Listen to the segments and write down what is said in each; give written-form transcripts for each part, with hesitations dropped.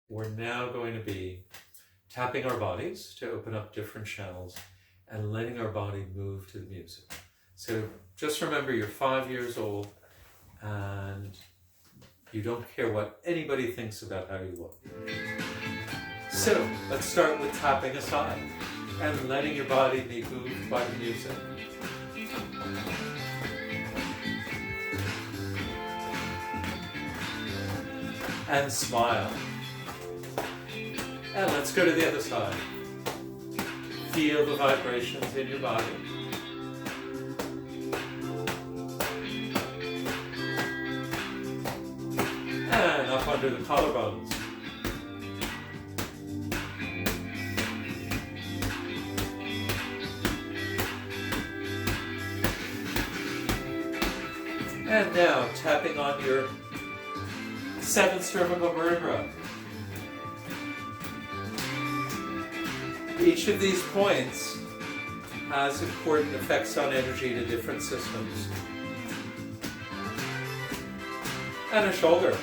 we're now going to be tapping our bodies to open up different channels and letting our body move to the music. So just remember, you're 5 years old and you don't care what anybody thinks about how you look. So let's start with tapping aside and letting your body be moved by the music. And smile. And let's go to the other side. Feel the vibrations in your body. And up under the collarbones. And now tapping on your 7th cervical vertebra. Each of these points has important effects on energy to different systems. And a shoulder.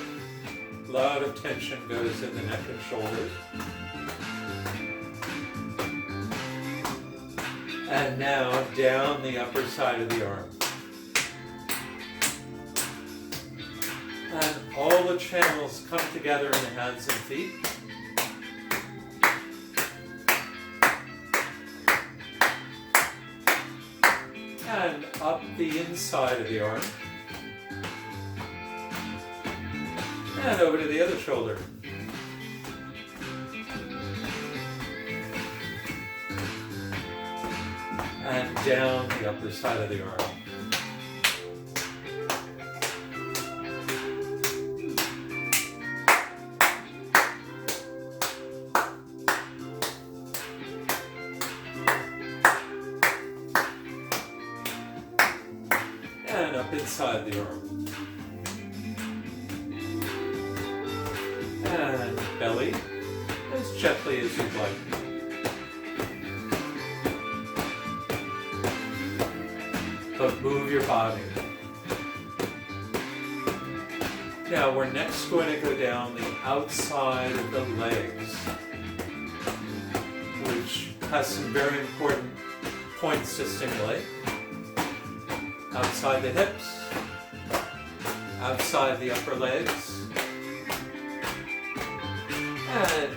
A lot of tension goes in the neck and shoulders. And now down the upper side of the arm. And all the channels come together in the hands and feet. And up the inside of the arm. And over to the other shoulder. And down the upper side of the arm. And up inside the arm. And belly, as gently as you'd like. But move your body. Now we're next going to go down the outside of the legs, which has some very important points to stimulate. Outside the hips, outside the upper legs, and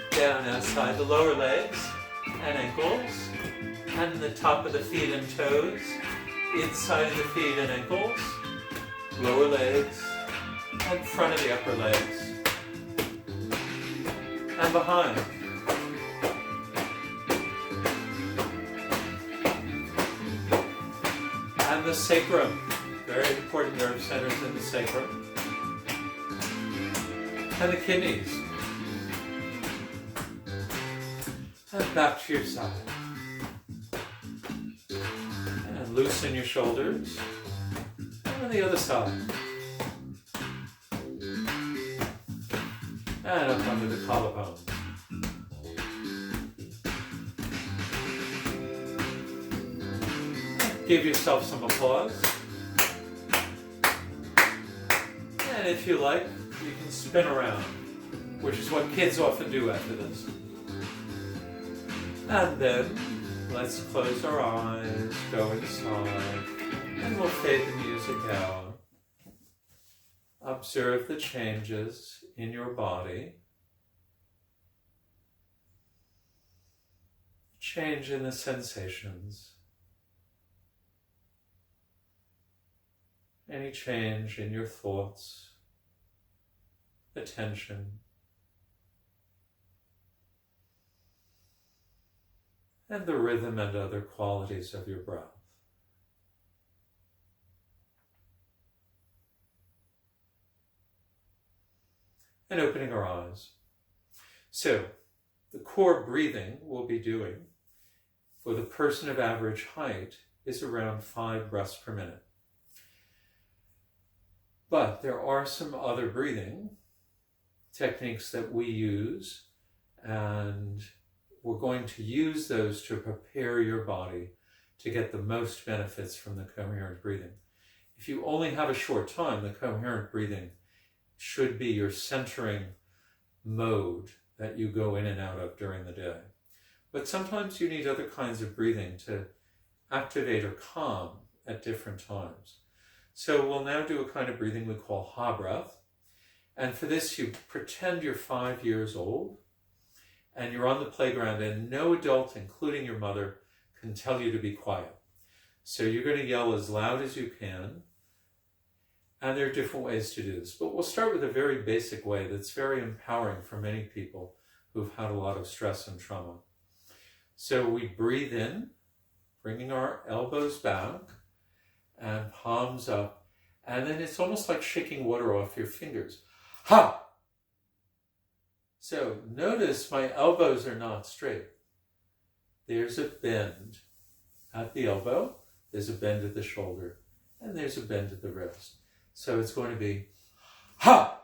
down outside the lower legs and ankles, and the top of the feet and toes, inside of the feet and ankles, lower legs, and front of the upper legs, and behind. And the sacrum, very important nerve centers in the sacrum. And the kidneys. And back to your side. And loosen your shoulders. And on the other side. And up under the collarbone. Give yourself some applause. And if you like, you can spin around, which is what kids often do after this. And then, let's close our eyes, go inside, and we'll fade the music out. Observe the changes in your body. Change in the sensations. Any change in your thoughts, attention, and the rhythm and other qualities of your breath. And opening our eyes. So, the core breathing we'll be doing for the person of average height is around 5 breaths per minute. But there are some other breathing techniques that we use, and we're going to use those to prepare your body to get the most benefits from the coherent breathing. If you only have a short time, the coherent breathing should be your centering mode that you go in and out of during the day. But sometimes you need other kinds of breathing to activate or calm at different times. So we'll now do a kind of breathing we call Ha breath. And for this, you pretend you're 5 years old and you're on the playground and no adult, including your mother, can tell you to be quiet. So you're going to yell as loud as you can. And there are different ways to do this. But we'll start with a very basic way that's very empowering for many people who've had a lot of stress and trauma. So we breathe in, bringing our elbows back and palms up. And then it's almost like shaking water off your fingers. Ha! So notice my elbows are not straight. There's a bend at the elbow, there's a bend at the shoulder, and there's a bend at the wrist. So it's going to be ha!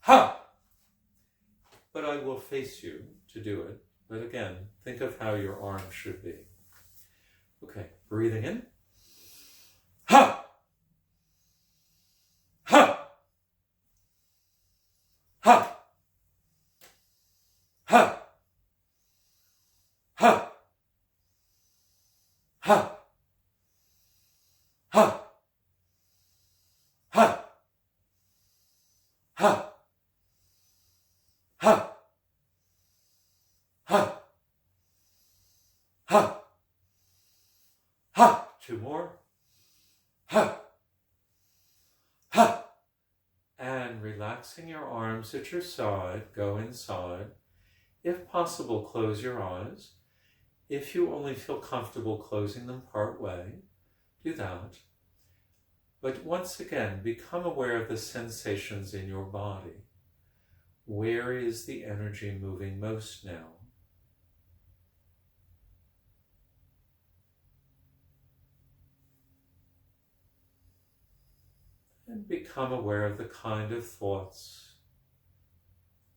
Ha! But I will face you to do it. But again, think of how your arms should be. Okay, breathing in. Ha! Ha! Ha! Ha! Ha! Ha! Ha! Ha! Ha! Ha! Ha! Ha! Ha! Two more. Ha! Ha! And relaxing your arms at your side, go inside. If possible, close your eyes. If you only feel comfortable closing them part way, do that. But once again, become aware of the sensations in your body. Where is the energy moving most now? And become aware of the kind of thoughts,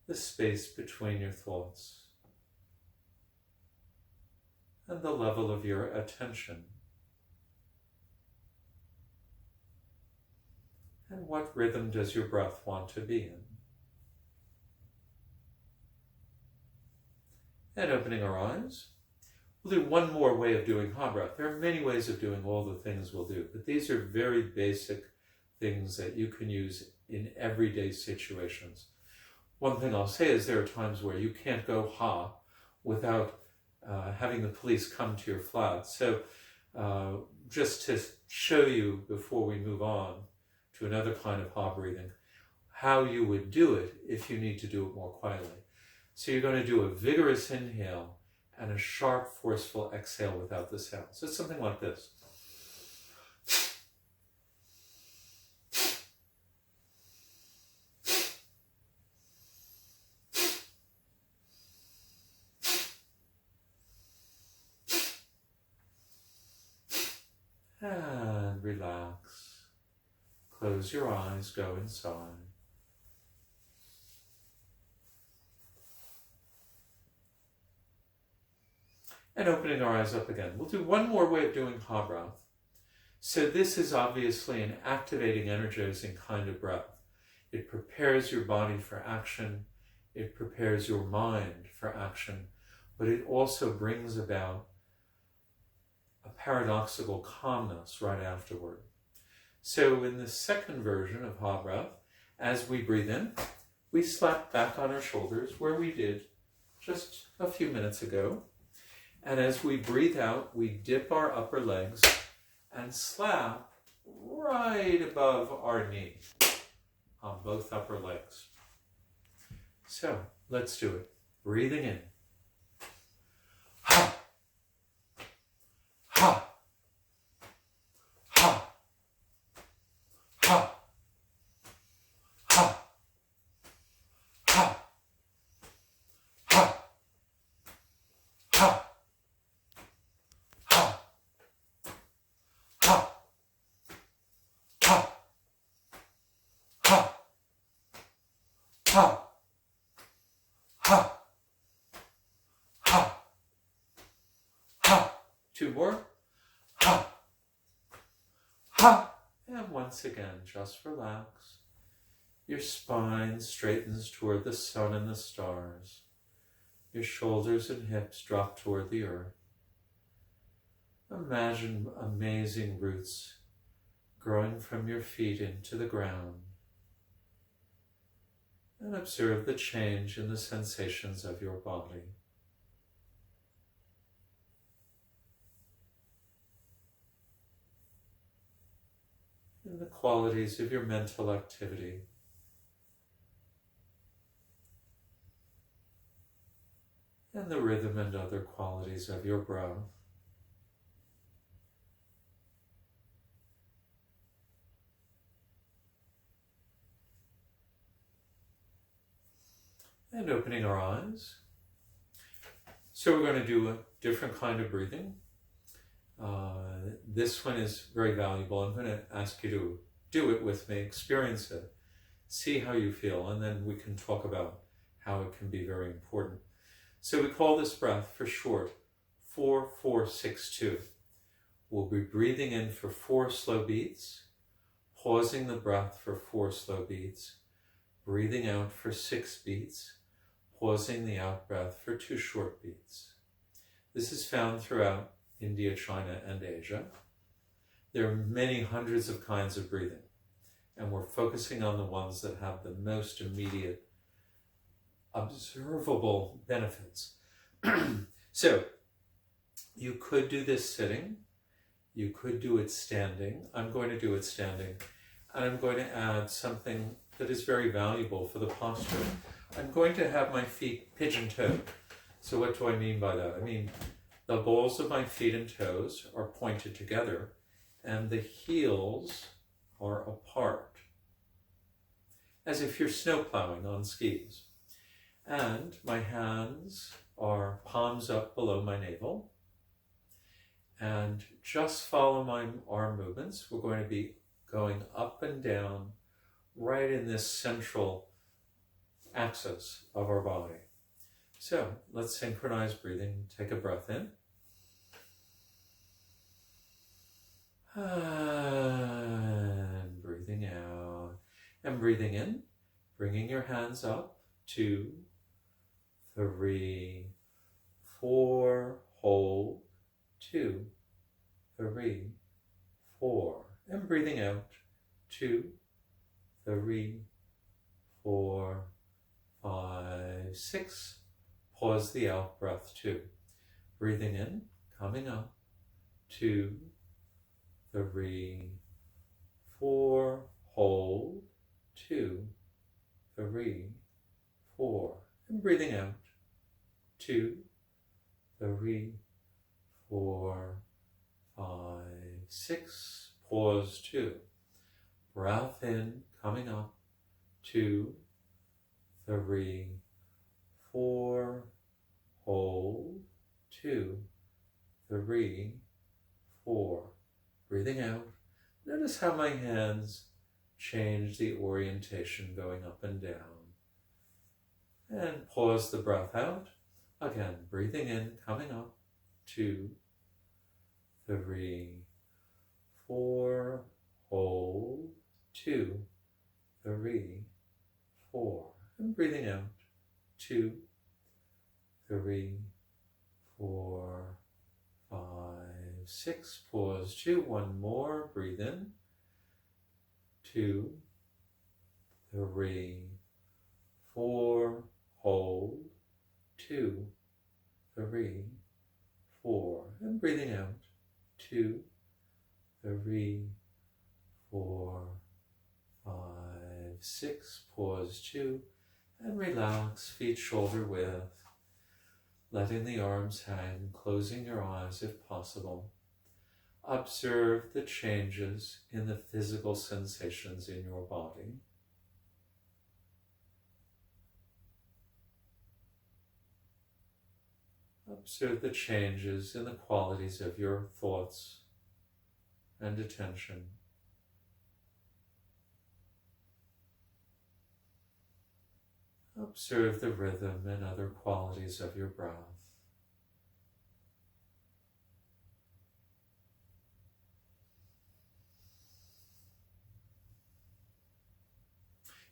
the space between your thoughts, and the level of your attention. And what rhythm does your breath want to be in? And opening our eyes. We'll do one more way of doing Ha breath. There are many ways of doing all the things we'll do, but these are very basic things that you can use in everyday situations. One thing I'll say is there are times where you can't go Ha without having the police come to your flat. So just to show you before we move on to another kind of Ha breathing, how you would do it if you need to do it more quietly. So you're going to do a vigorous inhale and a sharp, forceful exhale without the sound. So it's something like this. And relax. Close your eyes, go inside. And opening our eyes up again. We'll do one more way of doing Ha breath. So this is obviously an activating, energizing kind of breath. It prepares your body for action. It prepares your mind for action. But it also brings about a paradoxical calmness right afterward. So in the second version of Ha breath, as we breathe in, we slap back on our shoulders where we did just a few minutes ago. And as we breathe out, we dip our upper legs and slap right above our knee on both upper legs. So let's do it. Breathing in. Ha! Ha! Ha! Ha! Ha! Ha! Ha! Ha! Ha! Ha! Ha! Ha! Two more. Ha! Ha! And once again, just relax. Your spine straightens toward the sun and the stars. Your shoulders and hips drop toward the earth. Imagine amazing roots growing from your feet into the ground. And observe the change in the sensations of your body. And the qualities of your mental activity. And the rhythm and other qualities of your breath. And opening our eyes. So we're going to do a different kind of breathing. This one is very valuable. I'm going to ask you to do it with me, experience it, see how you feel, and then we can talk about how it can be very important. So we call this breath for short 4-4-6-2. We'll be breathing in for 4 slow beats, pausing the breath for 4 slow beats, breathing out for 6 beats, pausing the out breath for 2 short beats. This is found throughout India, China, and Asia. There are many hundreds of kinds of breathing, and we're focusing on the ones that have the most immediate observable benefits. So, you could do this sitting, you could do it standing. I'm going to do it standing, and I'm going to add something that is very valuable for the posture. I'm going to have my feet pigeon-toed. So what do I mean by that? I mean, the balls of my feet and toes are pointed together, and the heels are apart, as if you're snow plowing on skis. And my hands are palms up below my navel. And just follow my arm movements. We're going to be going up and down right in this central axis of our body. So let's synchronize breathing. Take a breath in. And breathing out. And breathing in, bringing your hands up. 2, 3, 4, hold. 2, 3, 4. And breathing out. 2, 3, 4, 5, 6. Pause the out breath 2. Breathing in, coming up. 2, 3, 4. Hold. 2, 3, 4. And breathing out. 2, 3, 4, 5, 6. Pause 2. Breath in, coming up. 2, 3, 4. Hold. 2, 3, 4. Breathing out. Notice how my hands change the orientation going up and down. And pause the breath out. Again, breathing in, coming up. 2, 3, 4. Hold. 2, 3, 4. And breathing out. 2, 3, 4, 5, 6. Pause 2. One more. Breathe in. 2, 3, 4. Hold. 2, 3, 4. And breathing out. 2, 3, 4, 5, 6. Pause 2. And relax, feet shoulder width. Letting the arms hang, closing your eyes if possible. Observe the changes in the physical sensations in your body. Observe the changes in the qualities of your thoughts and attention. Observe the rhythm and other qualities of your breath.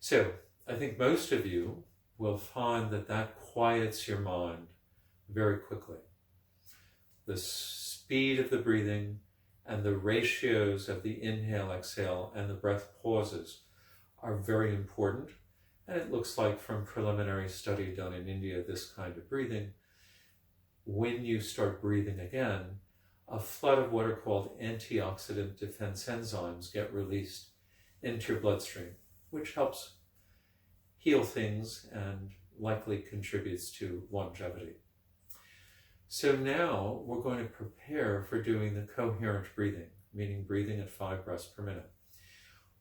So I think most of you will find that that quiets your mind very quickly. The speed of the breathing and the ratios of the inhale, exhale, and the breath pauses are very important. And it looks like from preliminary study done in India, this kind of breathing, when you start breathing again, a flood of what are called antioxidant defense enzymes get released into your bloodstream, which helps heal things and likely contributes to longevity. So now we're going to prepare for doing the coherent breathing, meaning breathing at 5 breaths per minute.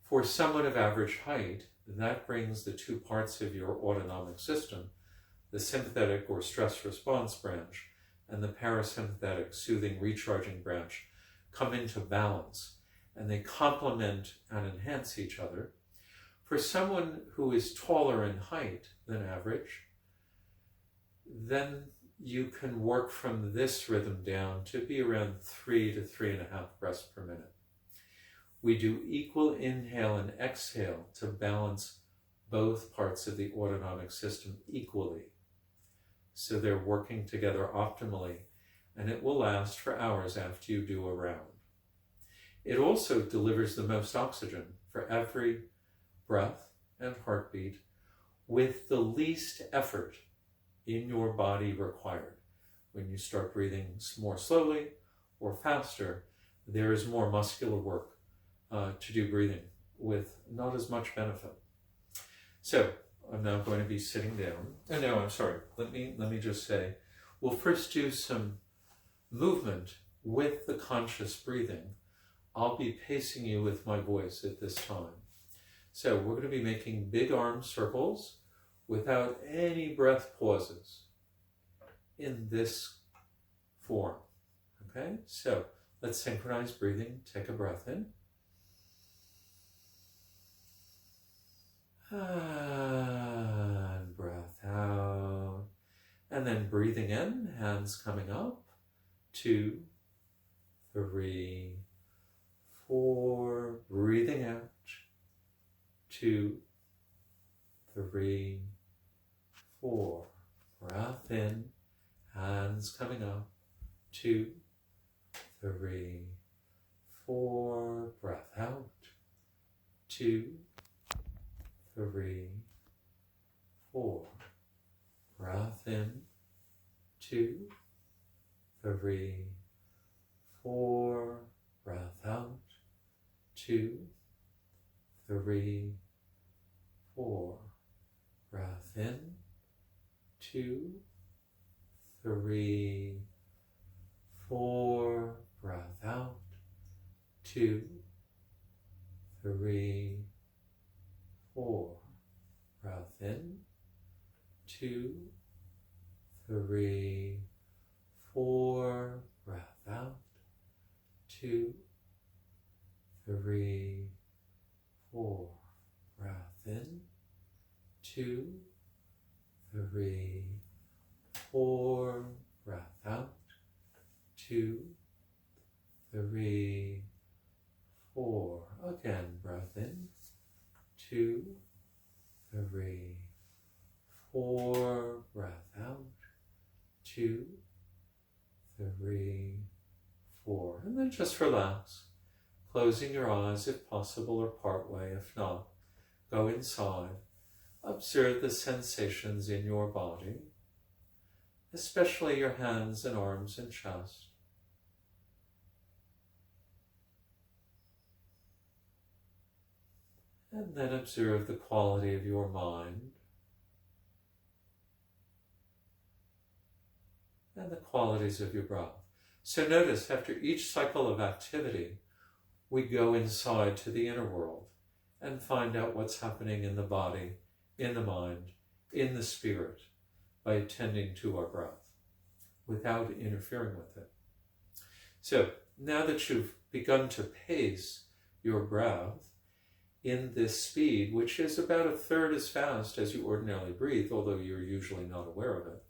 For someone of average height, that brings the two parts of your autonomic system, the sympathetic or stress response branch and the parasympathetic soothing recharging branch, come into balance, and they complement and enhance each other. For someone who is taller in height than average, then you can work from this rhythm down to be around 3 to 3.5 breaths per minute. We do equal inhale and exhale to balance both parts of the autonomic system equally. So they're working together optimally, and it will last for hours after you do a round. It also delivers the most oxygen for every breath and heartbeat with the least effort in your body required. When you start breathing more slowly or faster, there is more muscular work to do breathing with not as much benefit. So I'm now going to be sitting down. Oh no, I'm sorry. Let me just say, we'll first do some movement with the conscious breathing. I'll be pacing you with my voice at this time. So we're going to be making big arm circles without any breath pauses in this form. Okay, so let's synchronize breathing. Take a breath in. And breath out. And then breathing in, hands coming up. 2, 3, 4. Breathing out. 2, 3, 4. Breath in, hands coming up. 2, 3, 4. Breath out. 2, 3, 4. Breath in. 2, 3, 4. Breath out. 2, 3, 4. Breath in. 2, 3, 4. Breath out. 2, 3, 4. Breath in. 2, 3, 4. Breath out. 2, 3, 4. Breath in. 2, 3, 4. Breath out. 2, 3, 4. Again, breath in. 2, 3, 4. Breath out. 2, 3, 4. And then just relax, closing your eyes if possible or part way. If not, go inside. Observe the sensations in your body, especially your hands and arms and chest. And then observe the quality of your mind and the qualities of your breath. So notice after each cycle of activity, we go inside to the inner world and find out what's happening in the body, in the mind, in the spirit, by attending to our breath without interfering with it. So now that you've begun to pace your breath in this speed, which is about 1/3 as fast as you ordinarily breathe, although you're usually not aware of it,